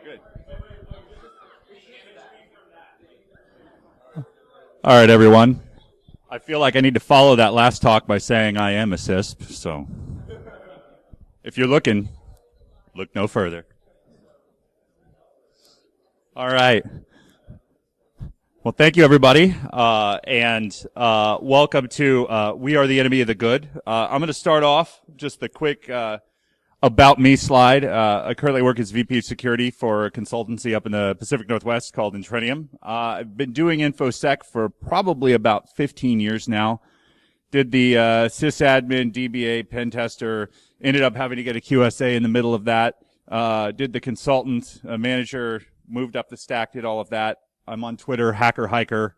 Good. All right, everyone. I feel like I need to follow that last talk by saying I am a CISP, so if you're looking, look no further. All right. Well, thank you, everybody, and welcome to We Are the Enemy of the Good. I'm going to start off just a quick about me slide. I currently work as VP of Security for a consultancy up in the Pacific Northwest called Intrenium. I've been doing InfoSec for probably about 15 years now. Did the sysadmin, DBA, pen tester, ended up having to get a QSA in the middle of that. Did the consultant, manager, moved up the stack, did all of that. I'm on Twitter, Hacker Hiker.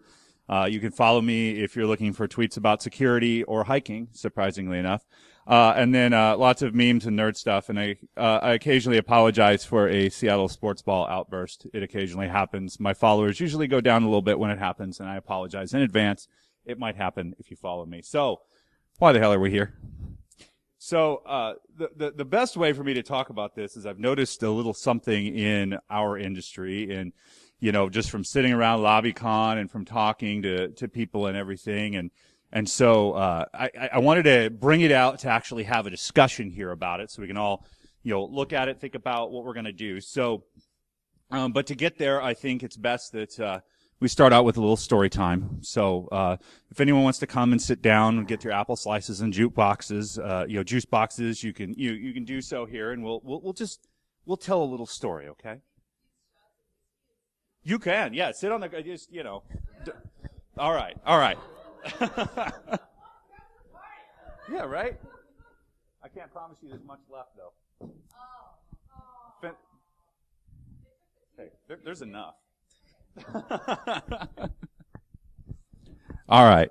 You can follow me if you're looking for tweets about security or hiking, surprisingly enough. And then lots of memes and nerd stuff. And I occasionally apologize for a Seattle sports ball outburst. It occasionally happens. My followers usually go down a little bit when it happens, and I apologize in advance. It might happen if you follow me. So, why the hell are we here? So, the best way for me to talk about this is I've noticed a little something in our industry, and you know, just from sitting around LobbyCon and from talking to people and everything. And so, I wanted to bring it out to actually have a discussion here about it so we can all, you know, look at it, think about what we're going to do. So, but to get there, I think it's best that, we start out with a little story time. So, if anyone wants to come and sit down and get your apple slices and juice boxes, juice boxes, you can do so here, and we'll tell a little story, okay? You can, yeah. Sit on the, just, you know. All right. Yeah, right? I can't promise you there's much left, though. Hey, there's enough. All right.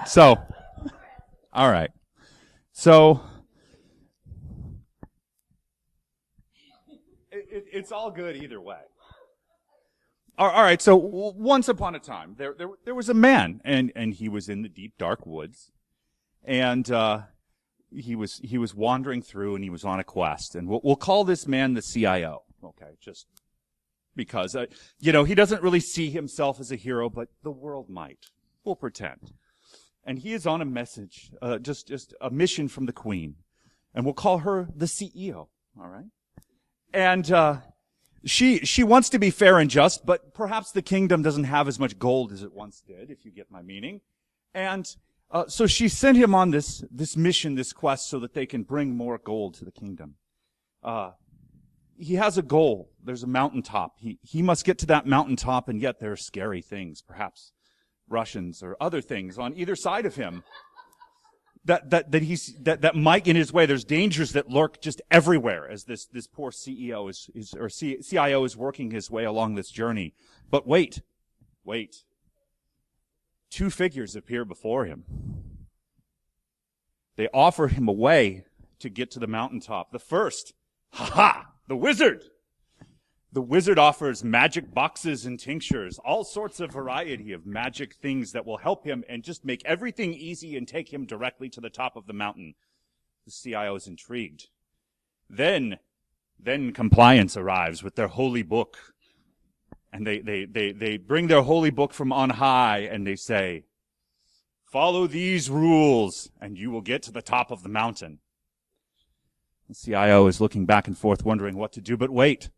So, it's all good either way. All right, so once upon a time, there was a man, and he was in the deep, dark woods, and he was wandering through, and he was on a quest, and we'll call this man the CIO, okay, just because, he doesn't really see himself as a hero, but the world might. We'll pretend. And he is on a message, just a mission from the Queen, and we'll call her the CEO, all right? And, She wants to be fair and just, but perhaps the kingdom doesn't have as much gold as it once did, if you get my meaning. And so she sent him on this mission, this quest, so that they can bring more gold to the kingdom. He has a goal. There's a mountaintop. He must get to that mountaintop, and yet there are scary things, perhaps Russians or other things on either side of him. That might get in his way. There's dangers that lurk just everywhere as this poor CIO is working his way along this journey. But wait. Two figures appear before him. They offer him a way to get to the mountaintop. The first, the wizard. The wizard offers magic boxes and tinctures, all sorts of variety of magic things that will help him and just make everything easy and take him directly to the top of the mountain. The CIO is intrigued. Then compliance arrives with their holy book. And they bring their holy book from on high, and they say, "Follow these rules, and you will get to the top of the mountain." The CIO is looking back and forth, wondering what to do, but wait.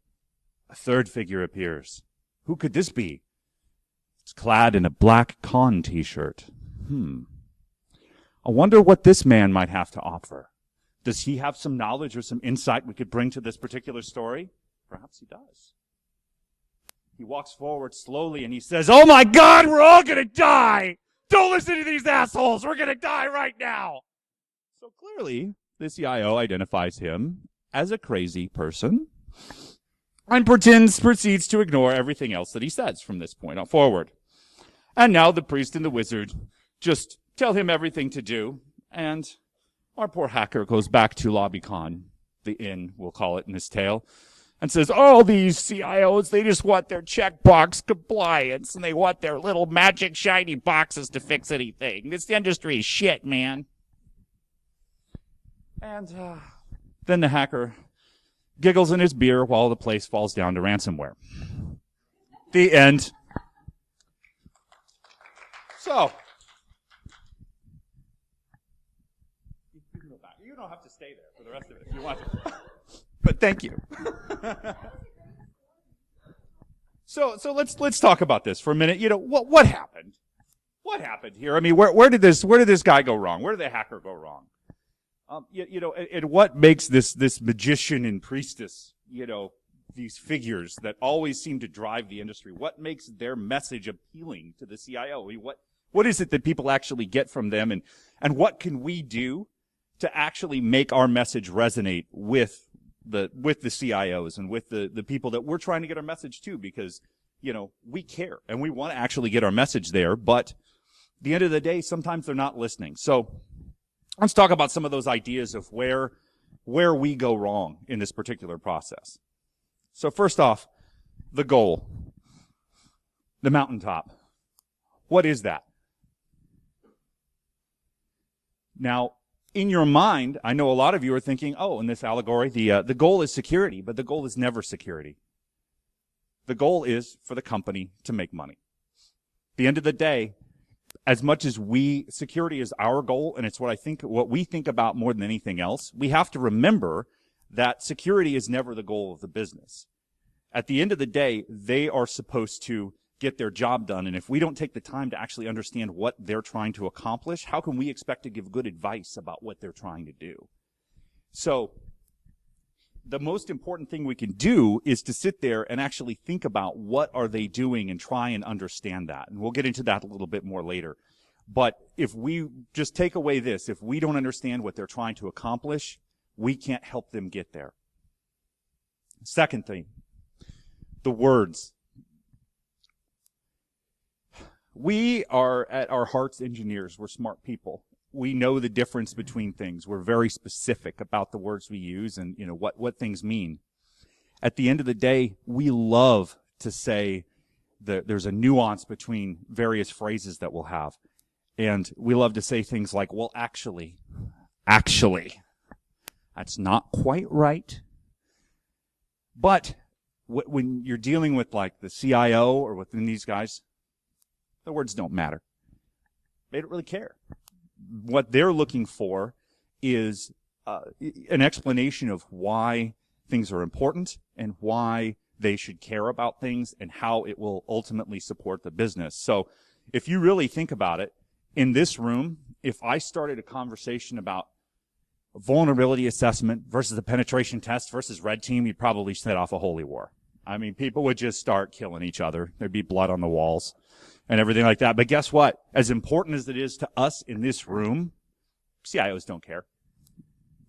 A third figure appears. Who could this be? It's clad in a black con t-shirt. I wonder what this man might have to offer. Does he have some knowledge or some insight we could bring to this particular story? Perhaps he does. He walks forward slowly and he says, "Oh my God, we're all gonna die! Don't listen to these assholes! We're gonna die right now!" So clearly, the CIO identifies him as a crazy person and proceeds to ignore everything else that he says from this point on forward. And now the priest and the wizard just tell him everything to do, and our poor hacker goes back to LobbyCon, the inn, we'll call it in this tale, and says, "All these CIOs, they just want their checkbox compliance, and they want their little magic shiny boxes to fix anything. This industry is shit, man." And then the hacker giggles in his beer while the place falls down to ransomware. The end. So, you don't have to stay there for the rest of it if you want to. But thank you. So let's talk about this for a minute. You know, what happened? What happened here? I mean, where did this guy go wrong? Where did the hacker go wrong? You know, and what makes this magician and priestess, you know, these figures that always seem to drive the industry, what makes their message appealing to the CIO? I mean, what is it that people actually get from them, and what can we do to actually make our message resonate with the CIOs and with the people that we're trying to get our message to? Because, you know, we care and we want to actually get our message there, but at the end of the day, sometimes they're not listening. So let's talk about some of those ideas of where we go wrong in this particular process. So first off, the goal, the mountaintop. What is that? Now, in your mind, I know a lot of you are thinking, oh, in this allegory, the goal is security, but the goal is never security. The goal is for the company to make money. At the end of the day, as much as security is our goal, and it's what we think about more than anything else, we have to remember that security is never the goal of the business. At the end of the day, they are supposed to get their job done, and if we don't take the time to actually understand what they're trying to accomplish, how can we expect to give good advice about what they're trying to do? So the most important thing we can do is to sit there and actually think about what are they doing and try and understand that. And we'll get into that a little bit more later. But if we just take away this, if we don't understand what they're trying to accomplish, we can't help them get there. Second thing, the words. We are, at our hearts, engineers. We're smart people. We know the difference between things. We're very specific about the words we use and, you know, what things mean. At the end of the day, we love to say that there's a nuance between various phrases that we'll have. And we love to say things like, well, actually, that's not quite right. But when you're dealing with like the CIO or within these guys, the words don't matter. They don't really care. What they're looking for is an explanation of why things are important and why they should care about things and how it will ultimately support the business. So if you really think about it, in this room, if I started a conversation about vulnerability assessment versus a penetration test versus red team, you'd probably set off a holy war. I mean, people would just start killing each other. There'd be blood on the walls and everything like that. But guess what? As important as it is to us in this room, CIOs don't care.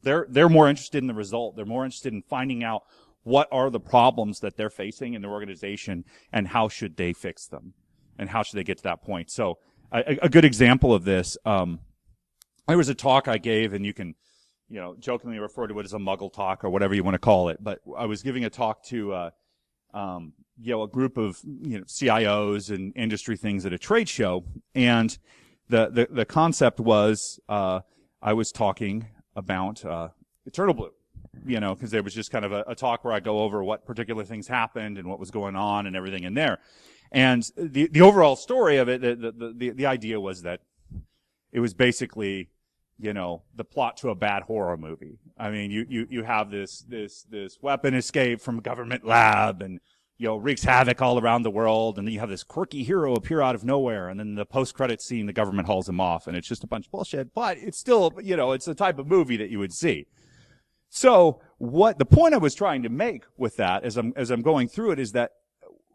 They're more interested in the result. They're more interested in finding out what are the problems that they're facing in their organization and how should they fix them and how should they get to that point. So a good example of this, there was a talk I gave, and you can, you know, jokingly refer to it as a muggle talk or whatever you want to call it. But I was giving a talk to, you know, a group of, you know, CIOs and industry things at a trade show. And the concept was, I was talking about, Eternal Blue, you know, because there was just kind of a talk where I go over what particular things happened and what was going on and everything in there. And the overall story of it, the idea was that it was basically, you know, the plot to a bad horror movie. I mean, you have this weapon escape from a government lab and, you know, wreaks havoc all around the world. And then you have this quirky hero appear out of nowhere. And then the post-credit scene, the government hauls him off. And it's just a bunch of bullshit. But it's still, you know, it's the type of movie that you would see. So the point I was trying to make with that as I'm going through it is that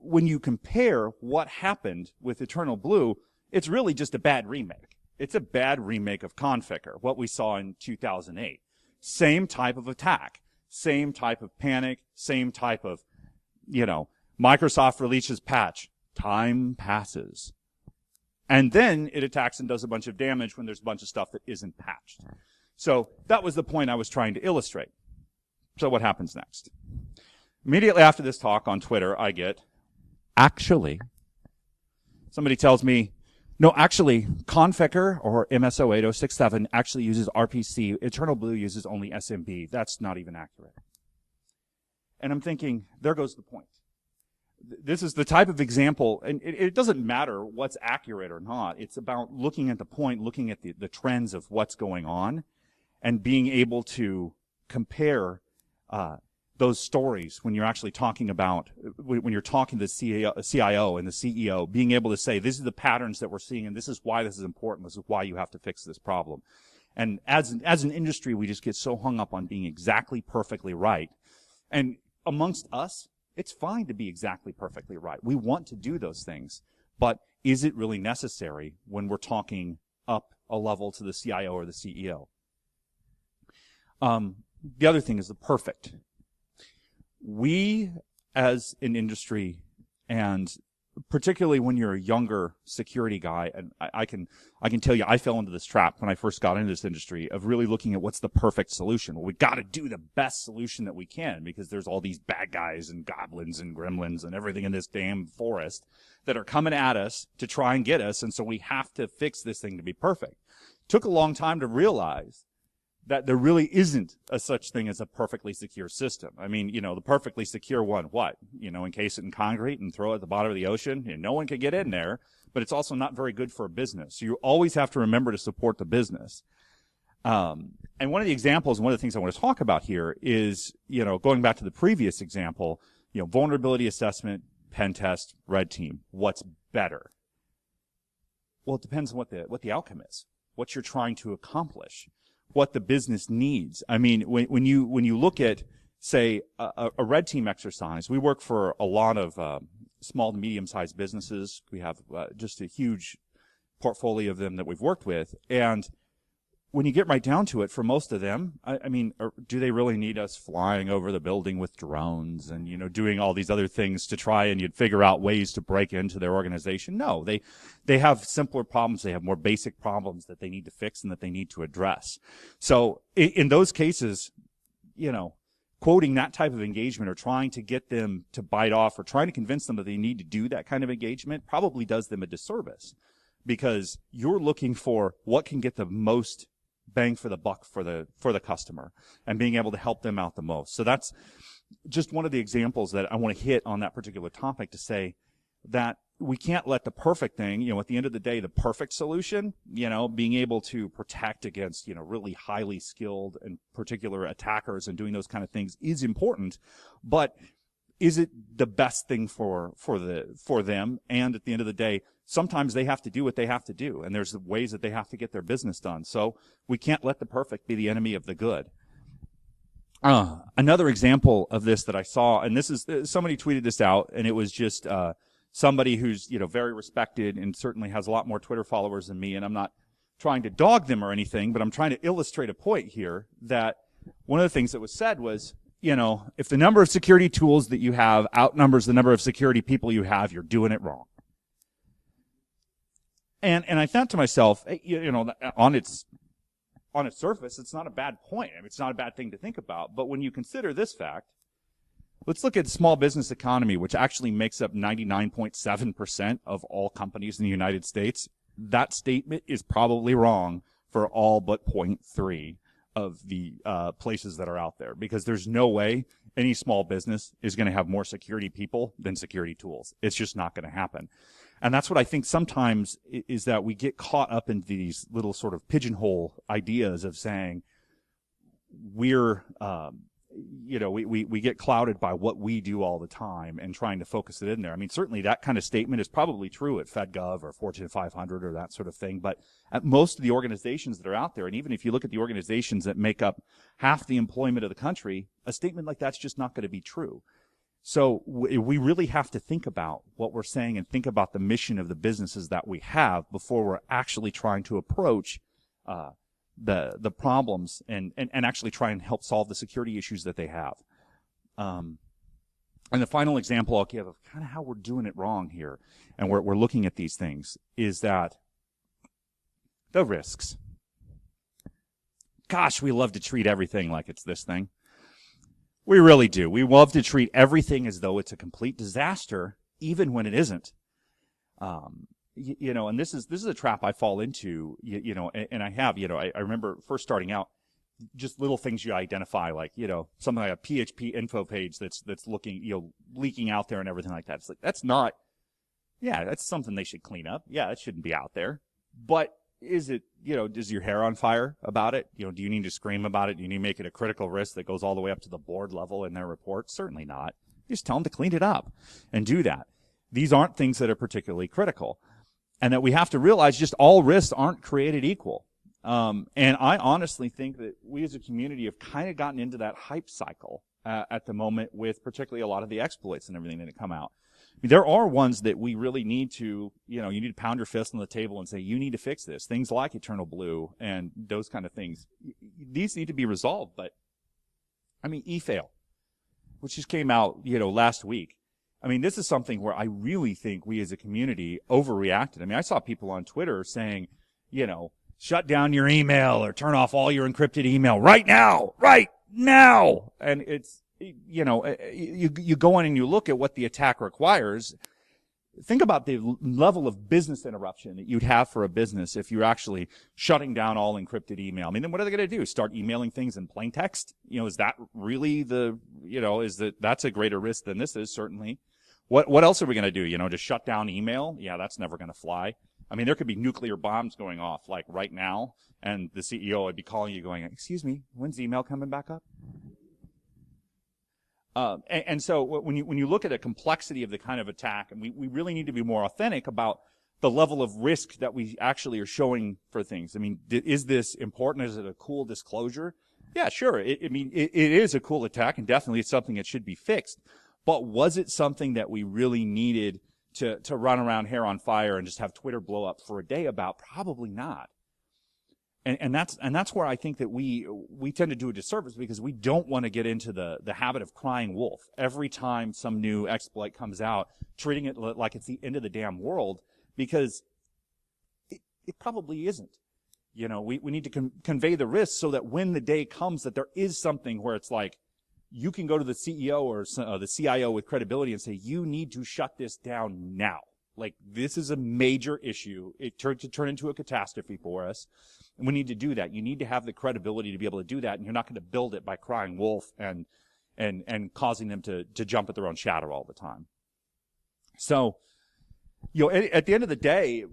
when you compare what happened with Eternal Blue, it's really just a bad remake. It's a bad remake of Conficker, what we saw in 2008. Same type of attack, same type of panic, same type of, you know, Microsoft releases patch. Time passes. And then it attacks and does a bunch of damage when there's a bunch of stuff that isn't patched. So that was the point I was trying to illustrate. So what happens next? Immediately after this talk on Twitter, I get, actually, somebody tells me, no, actually, Conficker or MSO 8067 actually uses RPC. Eternal Blue uses only SMB. That's not even accurate. And I'm thinking, there goes the point. This is the type of example, and it doesn't matter what's accurate or not. It's about looking at the point, looking at the trends of what's going on, and being able to compare those stories when you're actually talking about, when you're talking to the CIO and the CEO, being able to say, these are the patterns that we're seeing, and this is why this is important, this is why you have to fix this problem. And as an industry, we just get so hung up on being exactly perfectly right. And amongst us, it's fine to be exactly perfectly right. We want to do those things. But is it really necessary when we're talking up a level to the CIO or the CEO? The other thing is the perfect. We, as an industry, and particularly when you're a younger security guy, and I can tell you, I fell into this trap when I first got into this industry of really looking at what's the perfect solution. Well, we got to do the best solution that we can because there's all these bad guys and goblins and gremlins and everything in this damn forest that are coming at us to try and get us, and so we have to fix this thing to be perfect. Took a long time to realize that there really isn't a such thing as a perfectly secure system. I mean, the perfectly secure one, what? Encase it in concrete and throw it at the bottom of the ocean? No one can get in there, but it's also not very good for a business. So you always have to remember to support the business. And one of the examples, and one of the things I want to talk about here is, going back to the previous example, vulnerability assessment, pen test, red team. What's better? Well, it depends on what the outcome is, what you're trying to accomplish, what the business needs. I mean, when you look at, say, a red team exercise, we work for a lot of small to medium-sized businesses. We have just a huge portfolio of them that we've worked with. And when you get right down to it, for most of them, I mean, do they really need us flying over the building with drones and, doing all these other things to try and you'd figure out ways to break into their organization? No, they have simpler problems. They have more basic problems that they need to fix and that they need to address. So in those cases, quoting that type of engagement or trying to get them to bite off or trying to convince them that they need to do that kind of engagement probably does them a disservice because you're looking for what can get the most bang for the buck for the customer and being able to help them out the most. So that's just one of the examples that I want to hit on that particular topic to say that we can't let the perfect thing, at the end of the day, the perfect solution, being able to protect against, really highly skilled and particular attackers and doing those kind of things is important, but is it the best thing for them? And at the end of the day, sometimes they have to do what they have to do, and there's ways that they have to get their business done. So we can't let the perfect be the enemy of the good. Another example of this that I saw, and this is somebody tweeted this out, and it was just somebody who's very respected and certainly has a lot more Twitter followers than me. And I'm not trying to dog them or anything, but I'm trying to illustrate a point here that one of the things that was said was, if the number of security tools that you have outnumbers the number of security people you have, you're doing it wrong. And I thought to myself, on its surface, it's not a bad point. I mean, it's not a bad thing to think about. But when you consider this fact, let's look at the small business economy, which actually makes up 99.7% of all companies in the United States. That statement is probably wrong for all but 0.3 of the places that are out there, because there's no way any small business is going to have more security people than security tools. It's just not going to happen. And that's what I think sometimes is that we get caught up in these little sort of pigeonhole ideas of saying we're, we get clouded by what we do all the time and trying to focus it in there. I mean, certainly that kind of statement is probably true at FedGov or Fortune 500 or that sort of thing. But at most of the organizations that are out there, and even if you look at the organizations that make up half the employment of the country, a statement like that's just not going to be true. So we really have to think about what we're saying and think about the mission of the businesses that we have before we're actually trying to approach the problems and actually try and help solve the security issues that they have. And the final example I'll give of kind of how we're doing it wrong here, and we're looking at these things, is that the risks. Gosh, we love to treat everything like it's this thing. We really do. We love to treat everything as though it's a complete disaster, even when it isn't. And this is a trap I fall into, and I have, I remember first starting out, just little things you identify, like, something like a PHP info page that's looking, leaking out there and everything like that. It's like, that's something they should clean up. Yeah, it shouldn't be out there. But is it, is your hair on fire about it? Do you need to scream about it? Do you need to make it a critical risk that goes all the way up to the board level in their report? Certainly not. Just tell them to clean it up and do that. These aren't things that are particularly critical. And that we have to realize just all risks aren't created equal. And I honestly think that we as a community have kind of gotten into that hype cycle at the moment with particularly a lot of the exploits and everything that come out. I mean, there are ones that we really need to, you need to pound your fist on the table and say, you need to fix this. Things like Eternal Blue and those kind of things. These need to be resolved. But, I mean, eFail, which just came out, last week. I mean, this is something where I really think we as a community overreacted. I mean, I saw people on Twitter saying, shut down your email or turn off all your encrypted email right now. And it's, you go in and you look at what the attack requires. Think about the level of business interruption that you'd have for a business if you're actually shutting down all encrypted email. I mean, then what are they going to do? Start emailing things in plain text? Is that really that's a greater risk than this is, certainly. What else are we going to do? Just shut down email? Yeah, that's never going to fly. I mean, there could be nuclear bombs going off, like right now, and the CEO would be calling you going, excuse me, when's the email coming back up? And so when you look at the complexity of the kind of attack, and we really need to be more authentic about the level of risk that we actually are showing for things. I mean, is this important? Is it a cool disclosure? Yeah, sure. It is a cool attack, and definitely it's something that should be fixed. But was it something that we really needed to run around hair on fire and just have Twitter blow up for a day about? Probably not. And that's where I think that we tend to do a disservice, because we don't want to get into the habit of crying wolf every time some new exploit comes out, treating it like it's the end of the damn world, because it probably isn't. We need to convey the risk so that when the day comes that there is something where it's like, you can go to the CEO or the CIO with credibility and say, you need to shut this down now. Like, this is a major issue. It turned to turn into a catastrophe for us. And we need to do that. You need to have the credibility to be able to do that, and you're not going to build it by crying wolf and causing them to jump at their own shadow all the time. So, at the end of the day,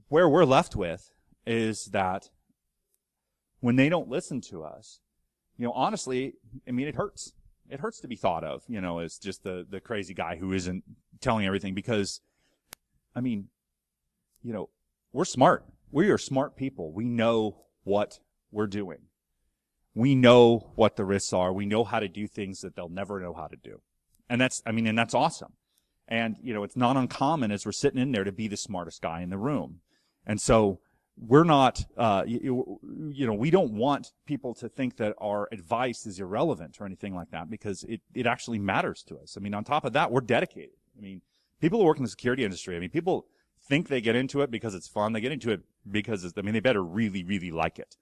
where we're left with is that when they don't listen to us, honestly, I mean, it hurts. It hurts to be thought of, as just the crazy guy who isn't telling everything, because, I mean, we're smart. We are smart people. We know what we're doing. We know what the risks are. We know how to do things that they'll never know how to do. And that's awesome. And, it's not uncommon as we're sitting in there to be the smartest guy in the room. And so we're not, we don't want people to think that our advice is irrelevant or anything like that, because it actually matters to us. I mean, on top of that, we're dedicated. I mean, people who work in the security industry, I mean, people think they get into it because it's fun. They get into it because they better really, really like it.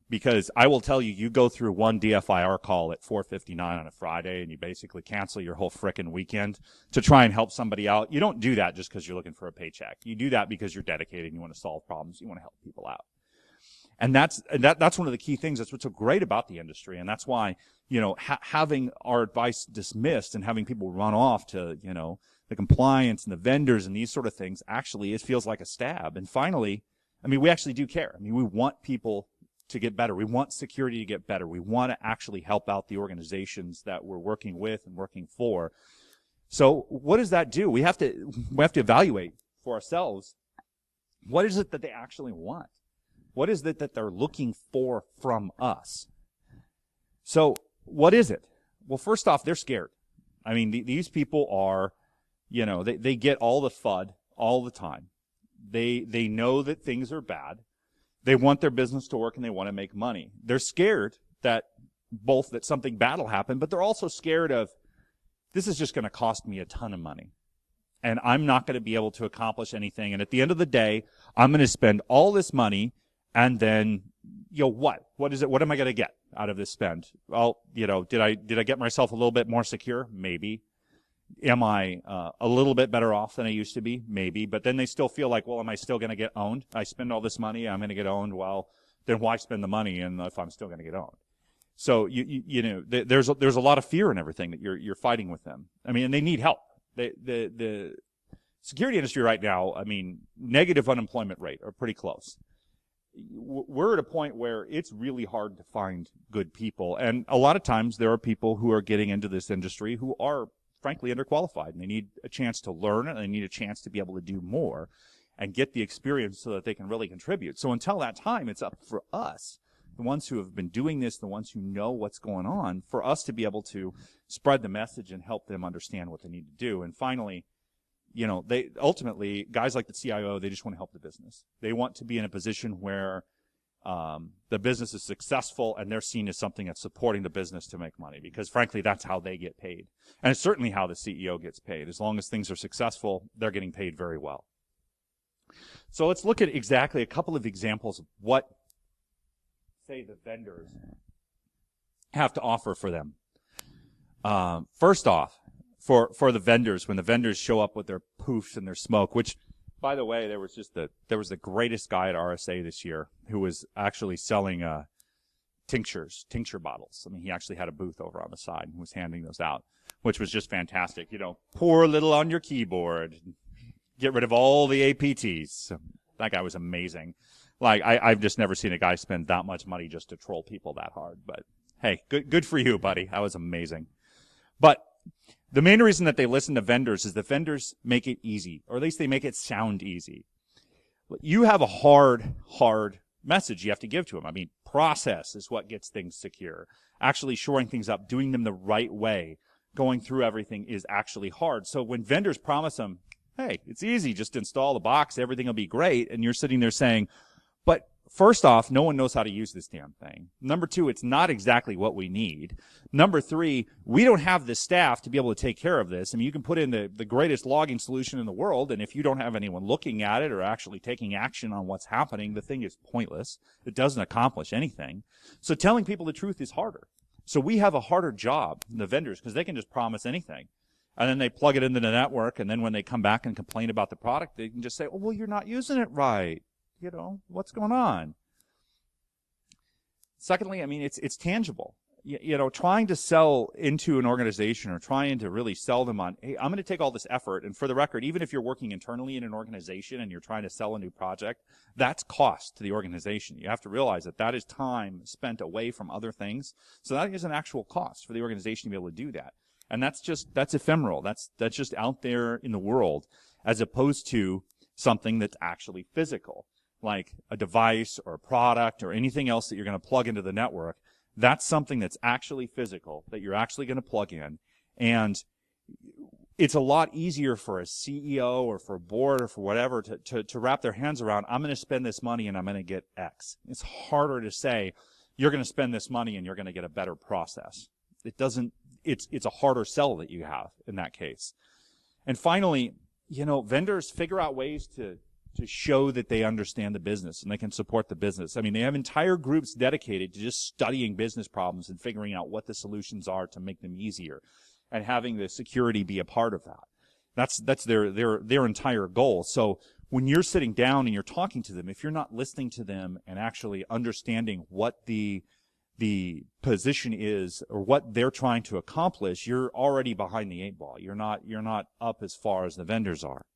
Because I will tell you, you go through one DFIR call at 4:59 on a Friday, and you basically cancel your whole frickin' weekend to try and help somebody out. You don't do that just because you're looking for a paycheck. You do that because you're dedicated and you want to solve problems. You want to help people out. And that's one of the key things. That's what's so great about the industry. And that's why, having our advice dismissed and having people run off to, the compliance and the vendors and these sort of things, actually, it feels like a stab. And finally, I mean, we actually do care. I mean, we want people to get better. We want security to get better. We want to actually help out the organizations that we're working with and working for. So what does that do? We have to evaluate for ourselves, what is it that they actually want? What is it that they're looking for from us? So what is it? Well, first off, they're scared. I mean, these people are, they get all the FUD all the time. They know that things are bad. They want their business to work and they want to make money. They're scared that something bad will happen, but they're also scared of, this is just going to cost me a ton of money. And I'm not going to be able to accomplish anything. And at the end of the day, I'm going to spend all this money, and then, what? What is it? What am I going to get out of this spend? Well, did I get myself a little bit more secure? Maybe. Am I a little bit better off than I used to be? Maybe. But then they still feel like, well, am I still going to get owned? I spend all this money, I'm going to get owned. Well, then why spend the money if I'm still going to get owned? So there's a lot of fear in everything that you're fighting with them. I mean, and they need help. The security industry right now, I mean, negative unemployment rate are pretty close. We're at a point where it's really hard to find good people. And a lot of times there are people who are getting into this industry who are frankly underqualified, and they need a chance to learn, and they need a chance to be able to do more and get the experience so that they can really contribute. So until that time, it's up for us, the ones who have been doing this, the ones who know what's going on, for us to be able to spread the message and help them understand what they need to do. And finally, they ultimately, guys like the CIO, they just want to help the business. They want to be in a position where the business is successful and they're seen as something that's supporting the business to make money, because frankly, that's how they get paid. And it's certainly how the CEO gets paid. As long as things are successful, they're getting paid very well. So let's look at exactly a couple of examples of what, say, the vendors have to offer for them. First off, for the vendors, when the vendors show up with their poofs and their smoke, which, by the way, there was the greatest guy at RSA this year who was actually selling tincture bottles. I mean, he actually had a booth over on the side and was handing those out, which was just fantastic. Pour a little on your keyboard, get rid of all the APTs. That guy was amazing. Like, I've just never seen a guy spend that much money just to troll people that hard. But hey, good for you, buddy. That was amazing. But the main reason that they listen to vendors is the vendors make it easy, or at least they make it sound easy. You have a hard message you have to give to them. I mean, process is what gets things secure. Actually shoring things up, doing them the right way, going through everything is actually hard. So when vendors promise them, hey, it's easy, just install the box, everything will be great, and you're sitting there saying, but first off, no one knows how to use this damn thing. Number two, it's not exactly what we need. Number three, we don't have the staff to be able to take care of this. I mean, you can put in the greatest logging solution in the world, and if you don't have anyone looking at it or actually taking action on what's happening, the thing is pointless. It doesn't accomplish anything. So telling people the truth is harder. So we have a harder job than the vendors, because they can just promise anything. And then they plug it into the network, and then when they come back and complain about the product, they can just say, oh, well, you're not using it right. What's going on? Secondly, I mean, it's tangible. Trying to sell into an organization or trying to really sell them on, hey, I'm going to take all this effort. And for the record, even if you're working internally in an organization and you're trying to sell a new project, that's cost to the organization. You have to realize that is time spent away from other things. So that is an actual cost for the organization to be able to do that. And that's ephemeral. That's just out there in the world, as opposed to something that's actually physical, like a device or a product or anything else that you're going to plug into the network. That's something that's actually physical, that you're actually going to plug in. And it's a lot easier for a CEO or for a board or for whatever to wrap their hands around, I'm going to spend this money and I'm going to get X. It's harder to say, you're going to spend this money and you're going to get a better process. It's a harder sell that you have in that case. And finally, vendors figure out ways to show that they understand the business and they can support the business. I mean, they have entire groups dedicated to just studying business problems and figuring out what the solutions are to make them easier, and having the security be a part of that. That's their entire goal. So when you're sitting down and you're talking to them, if you're not listening to them and actually understanding what the position is or what they're trying to accomplish, you're already behind the eight ball. You're not up as far as the vendors are.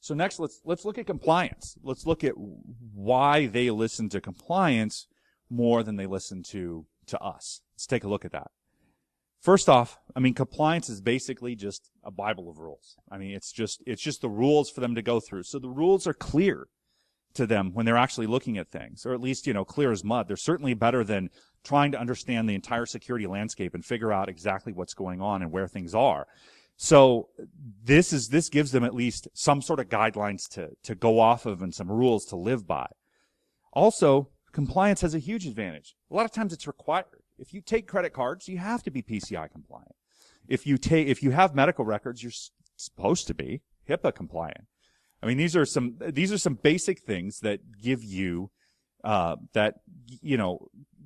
So next, let's look at compliance. Let's look at why they listen to compliance more than they listen to us. Let's take a look at that. First off, I mean, compliance is basically just a Bible of rules. I mean, it's just the rules for them to go through. So the rules are clear to them when they're actually looking at things, or at least, clear as mud. They're certainly better than trying to understand the entire security landscape and figure out exactly what's going on and where things are. So this gives them at least some sort of guidelines to go off of and some rules to live by. Also, compliance has a huge advantage. A lot of times it's required. If you take credit cards, you have to be PCI compliant. If you have medical records, you're supposed to be HIPAA compliant. I mean, these are some basic things that give you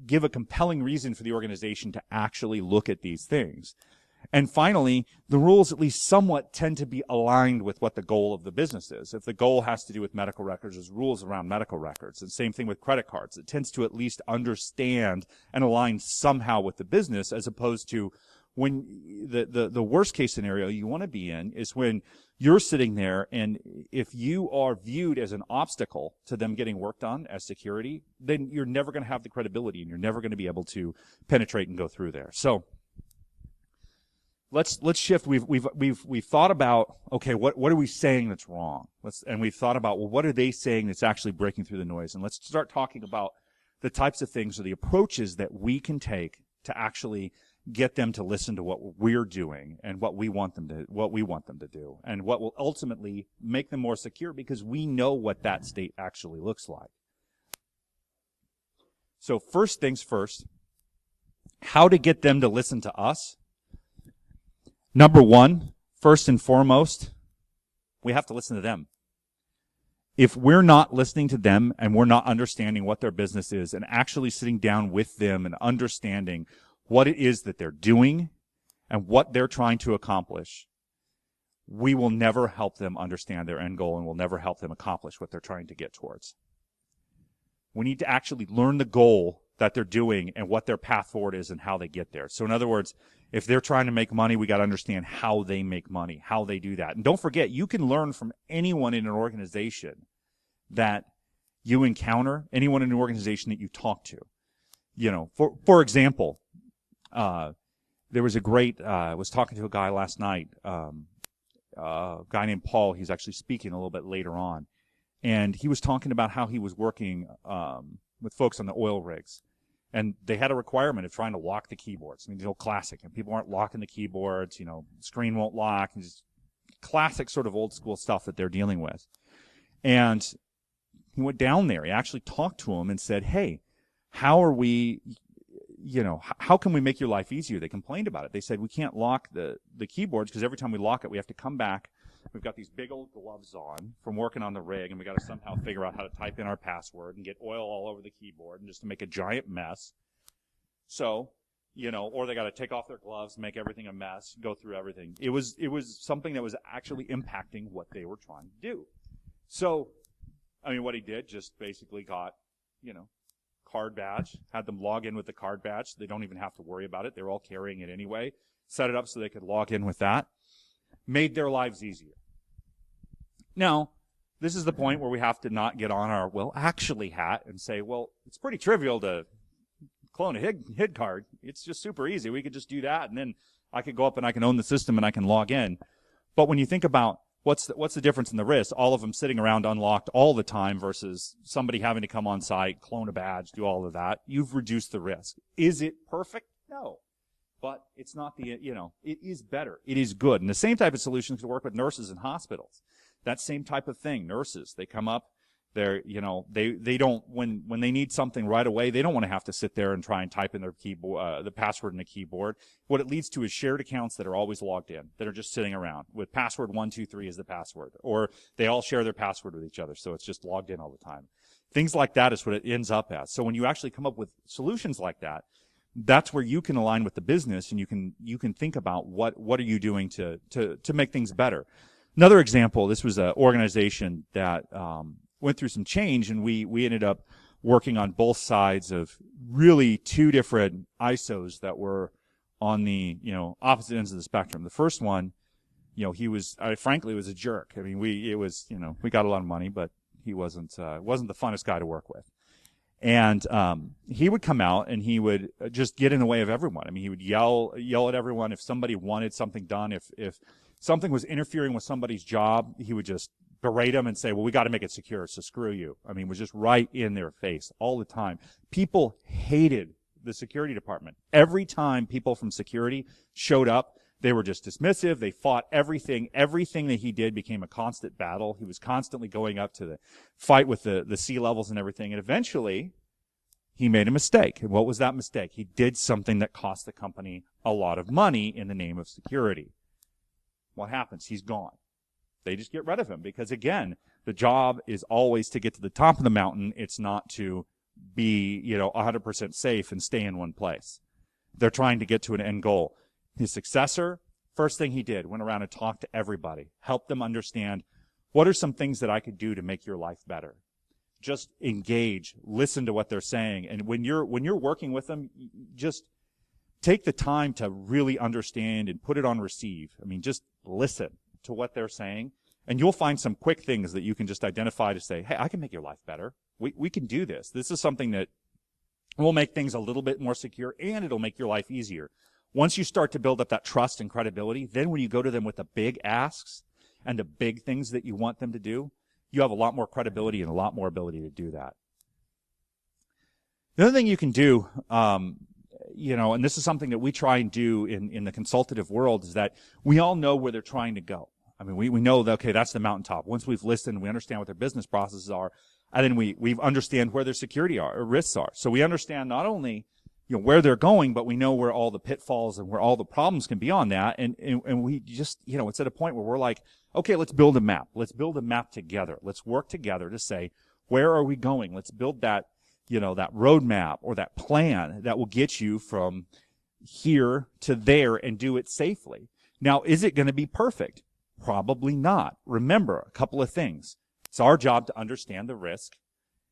give a compelling reason for the organization to actually look at these things. And finally, the rules at least somewhat tend to be aligned with what the goal of the business is. If the goal has to do with medical records, there's rules around medical records. And same thing with credit cards. It tends to at least understand and align somehow with the business, as opposed to when the worst case scenario you want to be in is when you're sitting there, and if you are viewed as an obstacle to them getting work done as security, then you're never going to have the credibility, and you're never going to be able to penetrate and go through there. So let's shift. We've thought about, okay, what are we saying that's wrong? And we've thought about, well, what are they saying that's actually breaking through the noise? And let's start talking about the types of things or the approaches that we can take to actually get them to listen to what we're doing and what we want them to do, and what will ultimately make them more secure, because we know what that state actually looks like. So first things first, how to get them to listen to us. Number one, first and foremost, we have to listen to them. If we're not listening to them and we're not understanding what their business is and actually sitting down with them and understanding what it is that they're doing and what they're trying to accomplish, we will never help them understand their end goal, and will never help them accomplish what they're trying to get towards. We need to actually learn the goal that they're doing and what their path forward is and how they get there. So in other words, if they're trying to make money, we got to understand how they make money, how they do that. And don't forget, you can learn from anyone in an organization that you encounter, anyone in an organization that you talk to. You know, for example, there was a great, I was talking to a guy last night, a guy named Paul. He's actually speaking a little bit later on. And he was talking about how he was working with folks on the oil rigs. And they had a requirement of trying to lock the keyboards. I mean, the old classic. And people aren't locking the keyboards, you know, screen won't lock. And just classic sort of old school stuff that they're dealing with. And he went down there. He actually talked to him and said, hey, how are we, you know, how can we make your life easier? They complained about it. They said, we can't lock the keyboards because every time we lock it, we have to come back. We've got these big old gloves on from working on the rig, and we got to somehow figure out how to type in our password and get oil all over the keyboard, and just to make a giant mess. So, you know, or they got to take off their gloves, make everything a mess, go through everything. It was something that was actually impacting what they were trying to do. So, I mean, what he did, just basically got, you know, card badge, had them log in with the card badge. They don't even have to worry about it. They're all carrying it anyway. Set it up so they could log in with that. Made their lives easier. Now, this is the point where we have to not get on our, well, actually hat and say, well, it's pretty trivial to clone a HID card. It's just super easy. We could just do that, and then I could go up and I can own the system and I can log in. But when you think about what's the difference in the risk, all of them sitting around unlocked all the time versus somebody having to come on site, clone a badge, do all of that, you've reduced the risk. Is it perfect? No. But it's not it is better. It is good. And the same type of solutions could work with nurses in hospitals. That same type of thing. Nurses, they come up, they don't, when they need something right away, they don't want to have to sit there and try and type in their keyboard, the password in the keyboard. What it leads to is shared accounts that are always logged in, that are just sitting around with password 123 as the password, or they all share their password with each other, so it's just logged in all the time. Things like that is what it ends up as. So when you actually come up with solutions like that, that's where you can align with the business, and you can think about what are you doing to make things better. Another example, this was an organization that went through some change, and we ended up working on both sides of really two different ISOs that were on the, you know, opposite ends of the spectrum. The first one, you know, frankly was a jerk. I mean, we got a lot of money, but he wasn't the funnest guy to work with. And he would come out and he would just get in the way of everyone. I mean, he would yell at everyone if somebody wanted something done. If something was interfering with somebody's job, he would just berate them and say, well, we got to make it secure, so screw you. I mean, it was just right in their face all the time. People hated the security department. Every time people from security showed up, they were just dismissive. They fought everything. Everything that he did became a constant battle. He was constantly going up to the fight with the sea levels and everything. And eventually, he made a mistake. And what was that mistake? He did something that cost the company a lot of money in the name of security. What happens? He's gone. They just get rid of him because, again, the job is always to get to the top of the mountain. It's not to be, 100% safe and stay in one place. They're trying to get to an end goal. His successor, first thing he did, went around and talked to everybody, helped them understand what are some things that I could do to make your life better. Just engage, listen to what they're saying, and when you're working with them, just take the time to really understand and put it on receive. I mean, just listen to what they're saying, and you'll find some quick things that you can just identify to say, hey, I can make your life better. We can do this. This is something that will make things a little bit more secure, and it'll make your life easier. Once you start to build up that trust and credibility, then when you go to them with the big asks and the big things that you want them to do, you have a lot more credibility and a lot more ability to do that. The other thing you can do, and this is something that we try and do in the consultative world, is that we all know where they're trying to go. I mean, we know that, okay, that's the mountaintop. Once we've listened, we understand what their business processes are, and then we understand where their security are, or risks are. So we understand not only where they're going, but we know where all the pitfalls and where all the problems can be on that. And we just, it's at a point where we're like, okay, let's build a map. Let's build a map together. Let's work together to say, where are we going? Let's build that, that roadmap or that plan that will get you from here to there and do it safely. Now, is it going to be perfect? Probably not. Remember a couple of things. It's our job to understand the risk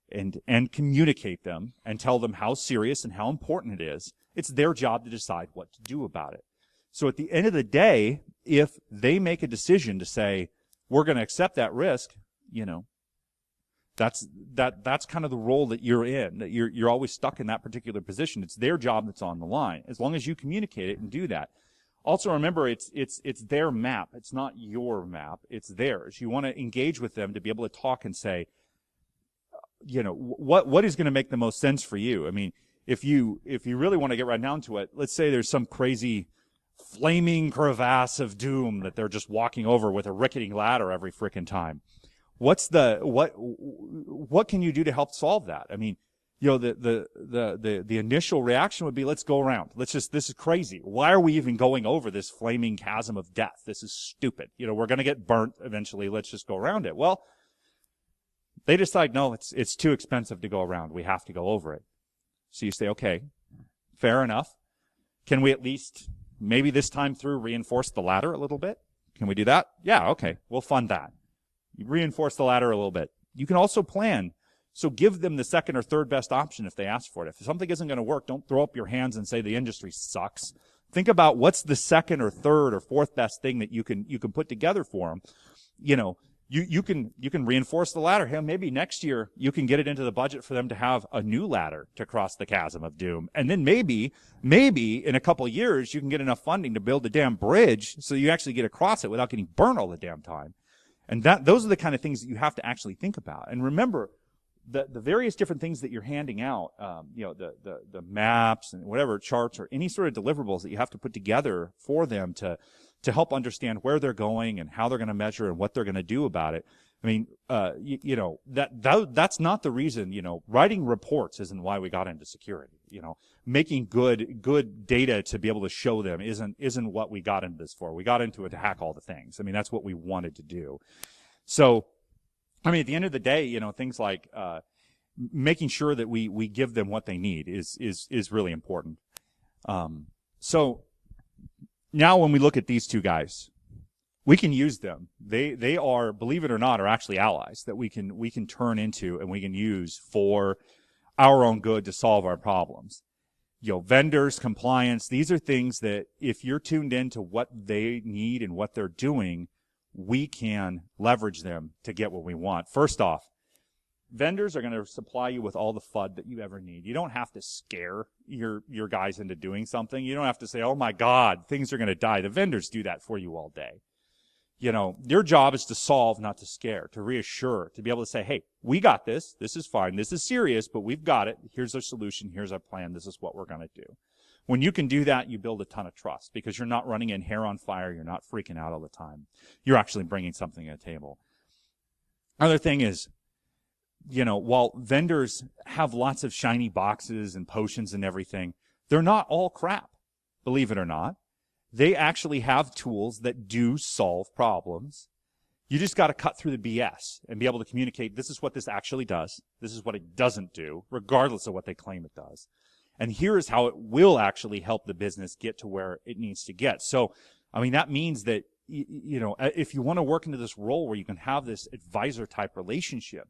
and communicate them and tell them how serious and how important it is. It's their job to decide what to do about it. So at the end of the day, if they make a decision to say, we're going to accept that risk, that's kind of the role that you're in, that you're always stuck in that particular position. It's their job that's on the line, as long as you communicate it and do that. Also remember, it's their map. It's not your map. It's theirs. You want to engage with them to be able to talk and say, what is going to make the most sense for you? I mean, if you really want to get right down to it, let's say there's some crazy flaming crevasse of doom that they're just walking over with a rickety ladder every frickin' time. What can you do to help solve that? I mean, the initial reaction would be, let's go around. This is crazy. Why are we even going over this flaming chasm of death? This is stupid. We're going to get burnt eventually. Let's just go around it. Well, they decide, no, it's too expensive to go around. We have to go over it. So you say, okay, fair enough. Can we at least, maybe this time through, reinforce the ladder a little bit? Can we do that? Yeah, okay, we'll fund that. You reinforce the ladder a little bit. You can also plan. So give them the second or third best option if they ask for it. If something isn't going to work, don't throw up your hands and say the industry sucks. Think about what's the second or third or fourth best thing that you can put together for them. You can reinforce the ladder. Hey, maybe next year you can get it into the budget for them to have a new ladder to cross the chasm of doom. And then maybe in a couple of years you can get enough funding to build a damn bridge so you actually get across it without getting burnt all the damn time. And those are the kind of things that you have to actually think about. And remember, the various different things that you're handing out, the maps and whatever charts or any sort of deliverables that you have to put together for them to help understand where they're going and how they're going to measure and what they're going to do about it. I mean, that's not the reason, writing reports isn't why we got into security. Making good data to be able to show them isn't what we got into this for. We got into it to hack all the things. I mean, that's what we wanted to do. So, I mean, at the end of the day, things like, making sure that we give them what they need is really important. So now when we look at these two guys, we can use them. They are, believe it or not, are actually allies that we can turn into and we can use for our own good to solve our problems. Vendors, compliance, these are things that if you're tuned into what they need and what they're doing, we can leverage them to get what we want. First off, vendors are going to supply you with all the FUD that you ever need. You don't have to scare your guys into doing something. You don't have to say, oh my God, things are going to die. The vendors do that for you all day. Your job is to solve, not to scare, to reassure, to be able to say, hey, we got this. This is fine. This is serious, but we've got it. Here's our solution. Here's our plan. This is what we're going to do. When you can do that, you build a ton of trust because you're not running in hair on fire. You're not freaking out all the time. You're actually bringing something to the table. Other thing is, while vendors have lots of shiny boxes and potions and everything, they're not all crap, believe it or not. They actually have tools that do solve problems. You just got to cut through the BS and be able to communicate, this is what this actually does. This is what it doesn't do, regardless of what they claim it does. And here is how it will actually help the business get to where it needs to get. So, I mean, that means that, if you want to work into this role where you can have this advisor type relationship,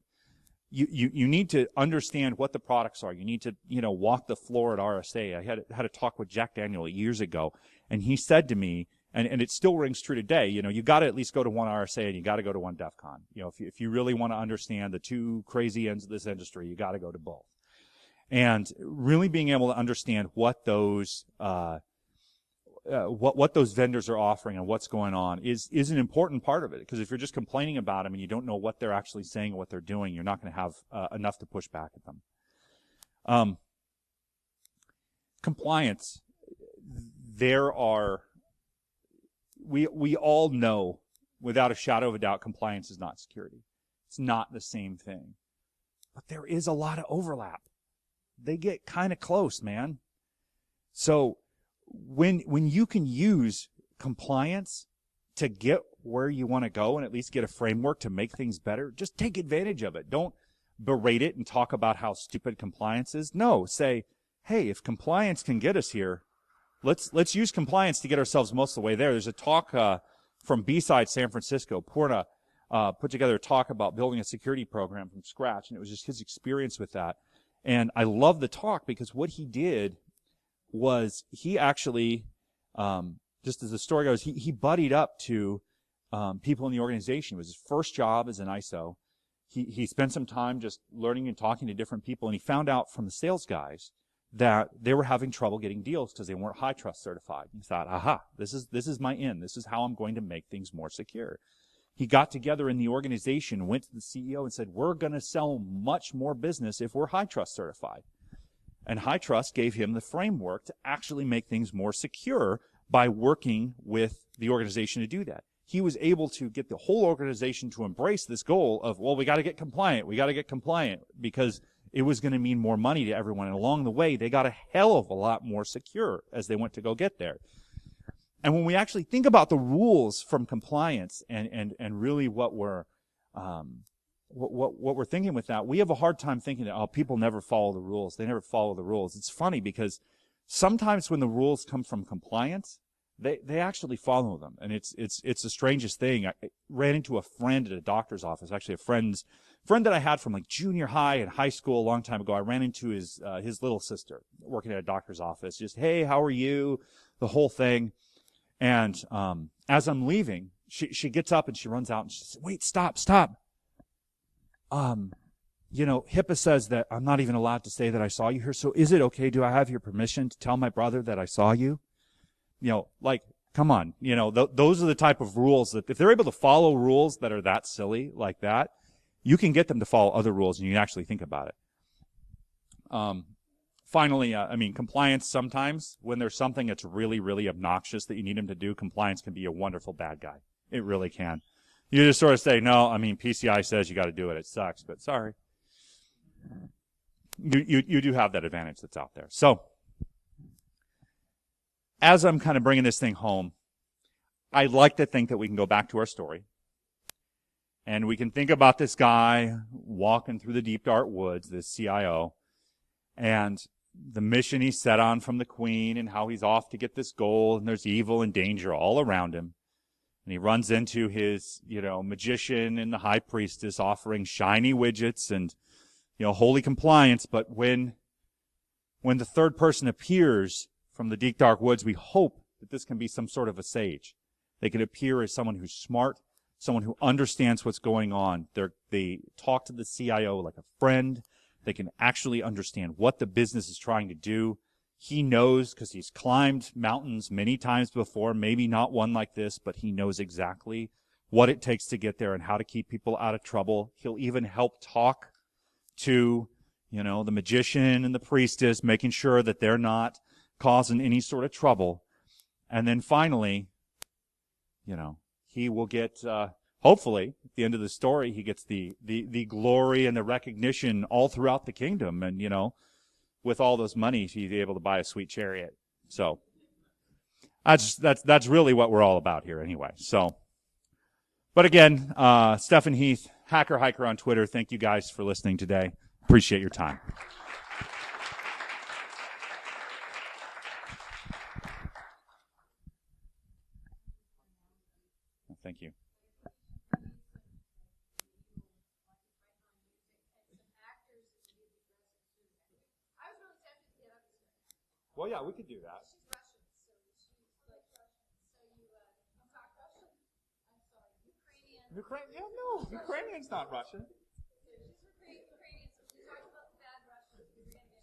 you need to understand what the products are. You need to, walk the floor at RSA. I had a talk with Jack Daniel years ago, and he said to me, and it still rings true today, you got to at least go to one RSA and you got to go to one DEF CON. If you really want to understand the two crazy ends of this industry, you got to go to both. And really being able to understand what those what those vendors are offering and what's going on is an important part of it. Because if you're just complaining about them and you don't know what they're actually saying or what they're doing, you're not going to have enough to push back at them. Compliance. We all know, without a shadow of a doubt, compliance is not security. It's not the same thing. But there is a lot of overlap. They get kind of close, man. So when you can use compliance to get where you want to go and at least get a framework to make things better, just take advantage of it. Don't berate it and talk about how stupid compliance is. No, say, hey, if compliance can get us here, let's use compliance to get ourselves most of the way there. There's a talk from B-Side San Francisco. Purna put together a talk about building a security program from scratch, and it was just his experience with that. And I love the talk because what he did was he actually, just as the story goes, he buddied up to people in the organization. It was his first job as an ISO. He spent some time just learning and talking to different people, and he found out from the sales guys that they were having trouble getting deals because they weren't high trust certified. He thought, aha, this is my in. This is how I'm going to make things more secure. He got together in the organization, went to the CEO and said, we're going to sell much more business if we're high trust certified. And high trust gave him the framework to actually make things more secure by working with the organization to do that. He was able to get the whole organization to embrace this goal of, well, we got to get compliant because it was going to mean more money to everyone. And along the way, they got a hell of a lot more secure as they went to go get there. And when we actually think about the rules from compliance and really what we're thinking with that, we have a hard time thinking that, oh, people never follow the rules. They never follow the rules. It's funny because sometimes when the rules come from compliance, they actually follow them. And it's the strangest thing. I ran into a friend at a doctor's office, actually a friend that I had from like junior high and high school a long time ago. I ran into his little sister working at a doctor's office. Just, hey, how are you? The whole thing. And as I'm leaving, she gets up and she runs out and she says, wait, stop. HIPAA says that I'm not even allowed to say that I saw you here. So is it okay? Do I have your permission to tell my brother that I saw you? Come on. Those are the type of rules that if they're able to follow rules that are that silly like that, you can get them to follow other rules and you can actually think about it. Finally, compliance sometimes, when there's something that's really, really obnoxious that you need them to do, compliance can be a wonderful bad guy. It really can. You just sort of say, no, PCI says you got to do it. It sucks, but sorry. You do have that advantage that's out there. So, as I'm kind of bringing this thing home, I like to think that we can go back to our story. And we can think about this guy walking through the deep, dark woods, this CIO, and the mission he's set on from the queen and how he's off to get this gold, and there's evil and danger all around him. And he runs into his, magician and the high priestess offering shiny widgets and, holy compliance. But when the third person appears from the deep, dark woods, we hope that this can be some sort of a sage. They can appear as someone who's smart, someone who understands what's going on. They talk to the CIO like a friend. They can actually understand what the business is trying to do. He knows because he's climbed mountains many times before, maybe not one like this, but he knows exactly what it takes to get there and how to keep people out of trouble. He'll even help talk to, the magician and the priestess, making sure that they're not causing any sort of trouble. And then finally, he will get, hopefully, at the end of the story, he gets the glory and the recognition all throughout the kingdom. And, with all those money, he's able to buy a sweet chariot. So, that's really what we're all about here anyway. So, but again, Stephen Heath, Hacker Hiker on Twitter, thank you guys for listening today. Appreciate your time. Thank you. Well, yeah, we could do that. She's Russian, so she's like Russian. So you talk Russian? I'm sorry, Ukrainian. Ukrainian? Yeah, no, Ukrainian's not Russian. So she's Ukrainian, so she talks about the bad Russians. We're gonna get